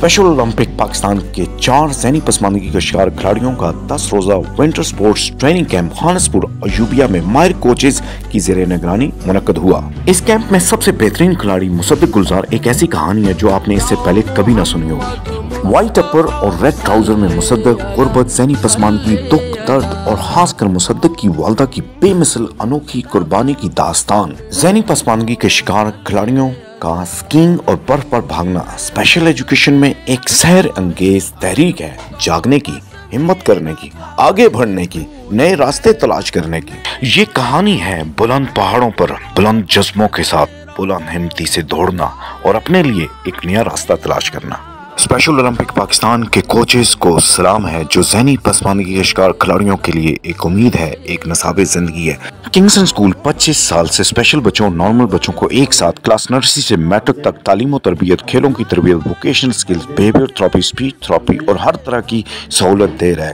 Special Olympic Pakistan के 4 सैनी पसमानदगी का शिकार खिलाड़ियों का 10 रोजा winter sports training camp Hanaspur Ayubia में माहिर कोचेज की ज़ेरे निगरानी मुनक्कद हुआ। इस कैंप में सबसे बेहतरीन खिलाड़ी मुसद्दिक गुलजार एक ऐसी कहानी है जो आपने इससे पहले कभी ना सुनी होगी। व्हाइट अपर और रेड ट्राउजर में मुसद्दिक, गुर्बत, सैनी पसमानदगी, दुख, दर्द और खासकर मुसद्दिक की वालदा की बेमिसल अनोखी कुर्बानी की दास्तान। सैनी पसमानदगी के शिकार खिलाड़ियों का स्कीइंग और बर्फ पर भागना स्पेशल एजुकेशन में एक सहर अंगेज तहरीक है, जागने की, हिम्मत करने की, आगे बढ़ने की, नए रास्ते तलाश करने की। ये कहानी है बुलंद पहाड़ों पर बुलंद जज्बों के साथ बुलंद हिम्मती से दौड़ना और अपने लिए एक नया रास्ता तलाश करना। स्पेशल ओलंपिक पाकिस्तान के कोचेस को सलाम है जो ज़हनी पसमानदगी के शिकार खिलाड़ियों के लिए एक उम्मीद है, एक नसाबे जिंदगी है। किंगसन स्कूल 25 साल से स्पेशल बच्चों और नॉर्मल बच्चों को एक साथ क्लास नर्सरी से मैट्रिक तक तालीम और तरबियत, खेलों की तरबियत, vocational skills, behaviour therapy, speech therapy और हर तरह की सहूलत दे रहा है।